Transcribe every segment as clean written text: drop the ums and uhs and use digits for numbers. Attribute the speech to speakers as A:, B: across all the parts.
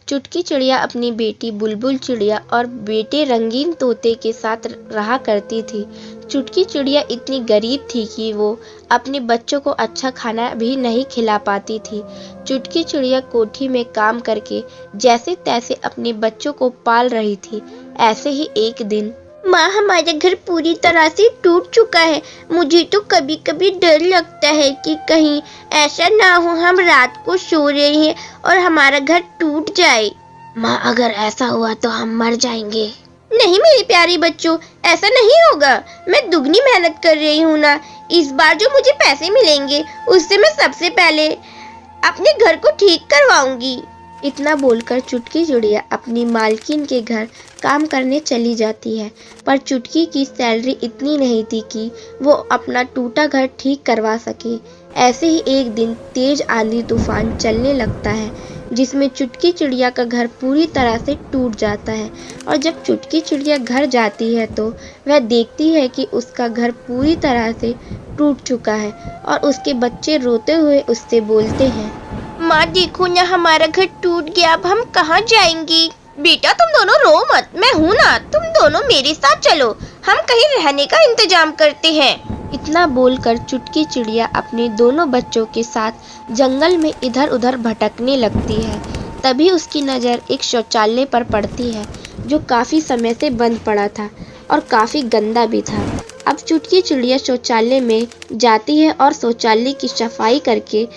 A: चुटकी चिड़िया अपनी बेटी बुलबुल चिड़िया और बेटे रंगीन तोते के साथ रहा करती थी। चुटकी चिड़िया इतनी गरीब थी कि वो अपने बच्चों को अच्छा खाना भी नहीं खिला पाती थी। चुटकी चिड़िया कोठी में काम करके जैसे तैसे अपने बच्चों को पाल रही थी। ऐसे ही एक दिन, माँ, हमारा घर पूरी तरह से टूट चुका है। मुझे तो कभी कभी डर लगता है कि कहीं ऐसा ना हो हम रात को सो रहे हैं और हमारा घर टूट जाए। माँ, अगर ऐसा हुआ तो हम मर जाएंगे। नहीं मेरे प्यारे बच्चों, ऐसा नहीं होगा। मैं दुगनी मेहनत कर रही हूँ ना। इस बार जो मुझे पैसे मिलेंगे उससे मैं सबसे पहले अपने घर को ठीक करवाऊंगी। इतना बोलकर चुटकी चिड़िया अपनी मालकिन के घर काम करने चली जाती है। पर चुटकी की सैलरी इतनी नहीं थी कि वो अपना टूटा घर ठीक करवा सके। ऐसे ही एक दिन तेज आंधी तूफान चलने लगता है, जिसमें चुटकी चिड़िया का घर पूरी तरह से टूट जाता है। और जब चुटकी चिड़िया घर जाती है तो वह देखती है कि उसका घर पूरी तरह से टूट चुका है और उसके बच्चे रोते हुए उससे बोलते हैं, माँ देखो ना, हमारा घर टूट गया, अब हम कहाँ जाएंगे। बेटा तुम दोनों रो मत, मैं हूँ ना, तुम दोनों मेरे साथ चलो, हम कहीं रहने का इंतजाम करते हैं। इतना बोलकर चुटकी चिड़िया अपने दोनों बच्चों के साथ जंगल में इधर उधर भटकने लगती है। तभी उसकी नज़र एक शौचालय पर पड़ती है, जो काफी समय से बंद पड़ा था और काफी गंदा भी था। अब चुटकी चिड़िया शौचालय में जाती है और शौचालय की सफाई करके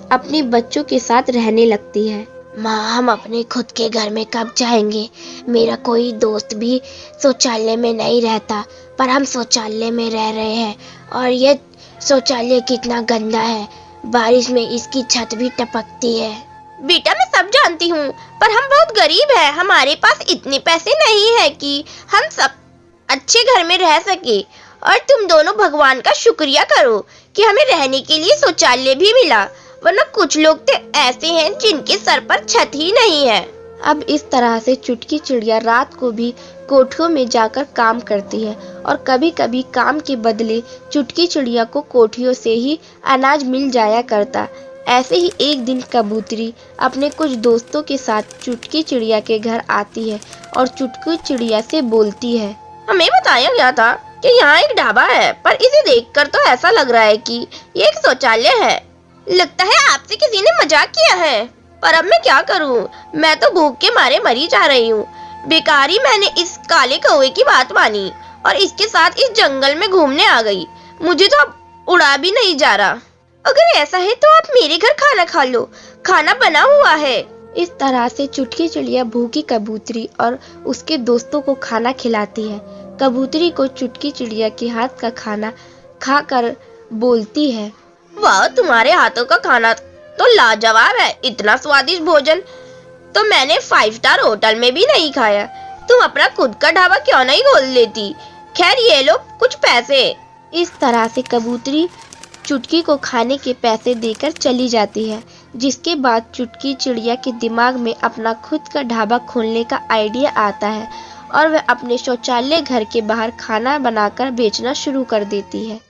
A: अपने बच्चों के साथ रहने लगती है। माँ, हम अपने खुद के घर में कब जाएंगे? मेरा कोई दोस्त भी शौचालय में नहीं रहता, पर हम शौचालय में रह रहे हैं और ये शौचालय कितना गंदा है। बारिश में इसकी छत भी टपकती है। बेटा मैं सब जानती हूँ, पर हम बहुत गरीब हैं। हमारे पास इतने पैसे नहीं है कि हम सब अच्छे घर में रह सके। और तुम दोनों भगवान का शुक्रिया करो कि हमें रहने के लिए शौचालय भी मिला, वरना कुछ लोग तो ऐसे हैं जिनके सर पर छत ही नहीं है। अब इस तरह से चुटकी चिड़िया रात को भी कोठियों में जाकर काम करती है और कभी कभी काम के बदले चुटकी चिड़िया को कोठियों से ही अनाज मिल जाया करता। ऐसे ही एक दिन कबूतरी अपने कुछ दोस्तों के साथ चुटकी चिड़िया के घर आती है और चुटकी चिड़िया से बोलती है, हमें बताया गया था कि यहाँ एक ढाबा है, पर इसे देखकर तो ऐसा लग रहा है कि ये एक शौचालय है। लगता है आपसे किसी ने मजाक किया है, पर अब मैं क्या करूं? मैं तो भूख के मारे मरी जा रही हूँ। बेकारी मैंने इस काले कौवे की बात मानी और इसके साथ इस जंगल में घूमने आ गई। मुझे तो अब उड़ा भी नहीं जा रहा। अगर ऐसा है तो आप मेरे घर खाना खा लो, खाना बना हुआ है। इस तरह से चुटकी चिड़िया भूखी कबूतरी और उसके दोस्तों को खाना खिलाती है। कबूतरी को चुटकी चिड़िया के हाथ का खाना खाकर बोलती है, वाह, तुम्हारे हाथों का खाना तो लाजवाब है। इतना स्वादिष्ट भोजन तो मैंने 5 स्टार होटल में भी नहीं खाया। तुम अपना खुद का ढाबा क्यों नहीं खोल लेती? खैर ये लो कुछ पैसे। इस तरह से कबूतरी चुटकी को खाने के पैसे देकर चली जाती है, जिसके बाद चुटकी चिड़िया के दिमाग में अपना खुद का ढाबा खोलने का आइडिया आता है और वह अपने शौचालय घर के बाहर खाना बनाकर बेचना शुरू कर देती है।